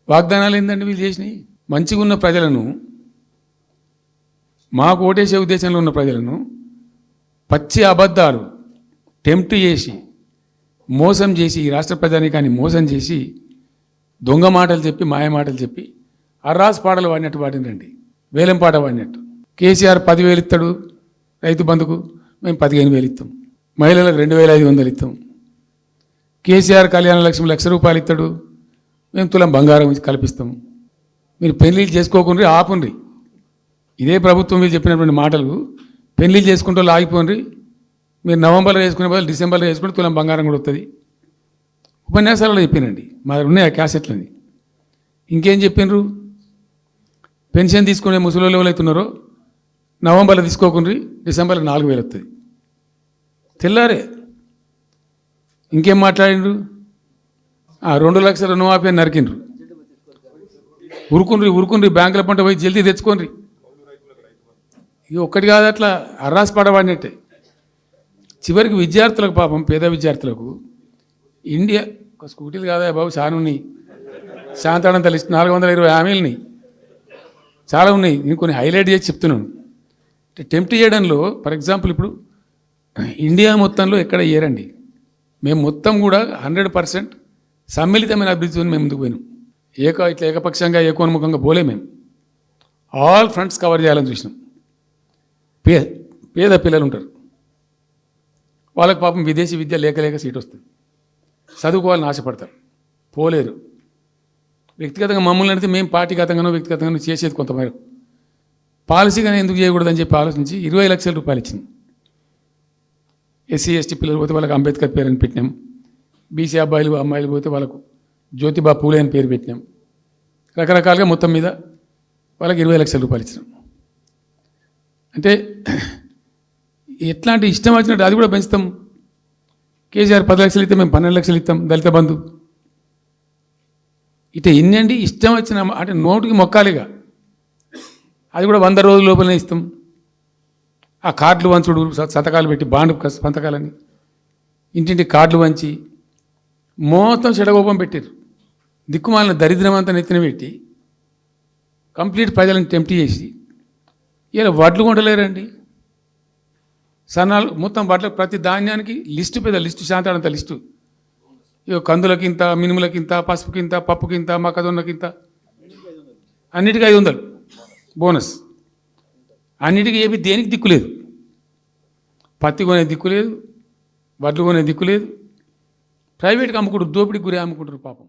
వాగ్దానాలు ఏంటంటే వీళ్ళు చేసినాయి? మంచిగా ఉన్న ప్రజలను, మాకు ఓటేసే ఉద్దేశంలో ఉన్న ప్రజలను పచ్చి అబద్ధాలు టెంప్ట్ చేసి మోసం చేసి ఈ రాష్ట్ర ప్రజానీకాన్ని మోసం చేసి దొంగ మాటలు చెప్పి మాయ మాటలు చెప్పి అర్రాస్ పాటలు వాడినట్టు వాడినండి, వేలం పాట వాడినట్టు. కేసీఆర్ 10,000 ఇస్తాడు రైతు బంధుకు, మేము 15,000 ఇస్తాం. మహిళలకు 2,500 ఇస్తాం. కేసీఆర్ కళ్యాణ లక్ష్మి ₹1,00,000 ఇస్తాడు, మేము తులం బంగారం కల్పిస్తాం. మీరు పెళ్లిళ్ళు చేసుకోకుండా ఆపుండ్రి. ఇదే ప్రభుత్వం మీరు చెప్పినటువంటి మాటలు పెళ్లిళ్ళు చేసుకుంటూ ఆగిపోండి. మీరు నవంబర్లో వేసుకునే బదులు డిసెంబర్లో వేసుకుంటే తులం బంగారం కూడా వస్తుంది. ఉపన్యాసాలలో చెప్పినండి, మా ఉన్నాయి ఆ క్యాసెట్లని. ఇంకేం చెప్పినరు? పెన్షన్ తీసుకునే ముసలి ఎవరైతున్నారో నవంబర్లో తీసుకోకుండా డిసెంబర్లో 4,000 వస్తుంది. తెల్లారే ఇంకేం మాట్లాడిండ్రు? 2 లక్షల రుణమాఫీ అని నరికిండ్రు. ఉరుకుండ్రి బ్యాంకుల పంట పోయి జల్దీ తెచ్చుకోండి. ఇది ఒక్కటి కాదు, అట్లా అర్రాస్ పడబడినట్టే. చివరికి విద్యార్థులకు, పాపం పేద విద్యార్థులకు ఇండియా ఒక స్కూటీలు కాదా బాబు, చాలా ఉన్నాయి. శాంతాడంత లిస్ట్ 420 హామీలని చాలా ఉన్నాయి. నేను కొన్ని హైలైట్ చేసి చెప్తున్నాను. టెంప్ట్ చేయడంలో ఫర్ ఎగ్జాంపుల్ ఇప్పుడు ఇండియా మొత్తంలో ఎక్కడ ఇయ్యరండి. మేము మొత్తం కూడా 100% సమ్మిళితమైన అభివృద్ధితో మేము ముందుకు పోయినాం. ఇట్లా ఏకపక్షంగా ఏకోన్ముఖంగా పోలే. మేము ఆల్ ఫ్రంట్స్ కవర్ చేయాలని చూసినాం. పేద పిల్లలు ఉంటారు, వాళ్ళకి పాపం విదేశీ విద్య లేక సీట్ వస్తుంది, చదువుకోవాలని ఆశపడతారు, పోలేరు. వ్యక్తిగతంగా మమ్మల్ని అంటే మేము పార్టీగతంగానో వ్యక్తిగతంగానో చేసేది కొంతమేరకు. పాలసీగానే ఎందుకు చేయకూడదని చెప్పి ఆలోచించి 20 లక్షల రూపాయలు ఇచ్చింది. ఎస్సీ ఎస్టీ పిల్లలు పోతే వాళ్ళకి అంబేద్కర్ పేరు అని పెట్టినాం. బీసీ అమ్మాయిలు పోతే వాళ్ళకు జ్యోతిబా పూలే అని పేరు పెట్టినాం. రకరకాలుగా మొత్తం మీద వాళ్ళకి 20 లక్షల రూపాయలు ఇచ్చినాం. అంటే ఎట్లాంటి ఇష్టం వచ్చినట్టు అది కూడా పెంచుతాం. కేసీఆర్ 10 లక్షలు ఇస్తే మేము 12 లక్షలు ఇస్తాం దళిత బంధు. ఇట్లా ఎన్నండి ఇష్టం వచ్చిన అంటే నోటికి మొక్కాలిగా. అది కూడా 100 రోజుల లోపలనే ఇస్తాం. ఆ కార్డులు వంచుడు, సంతకాలు పెట్టి బాండ్ సంతకాలని ఇంటింటి కార్డులు వంచి మొత్తం చెడగోపం పెట్టారు. దిక్కుమాలిన దరిద్రం అంతా నెత్తిన పెట్టి కంప్లీట్ ప్రజలను టెంప్ట్ చేసి ఇలా వడ్లు కొంటలేరండి. సన్నాలు మొత్తం వడ్ల ప్రతి ధాన్యానికి లిస్టు, పెద్ద లిస్టు, శాంతాడంత లిస్టు. ఇక కందులకింత, మినుములకింత, పసుపుకింత, పప్పుకింత, మొక్కజొన్నకింత, అన్నిటికీ 500 బోనస్. అన్నిటికీ ఏమి దేనికి దిక్కు లేదు. పత్తి కొనే దిక్కు లేదు, వడ్లు కొనే దిక్కు లేదు. ప్రైవేట్గా అమ్ముకుంటారు, దోపిడికి గురి అమ్ముకుంటారు పాపం.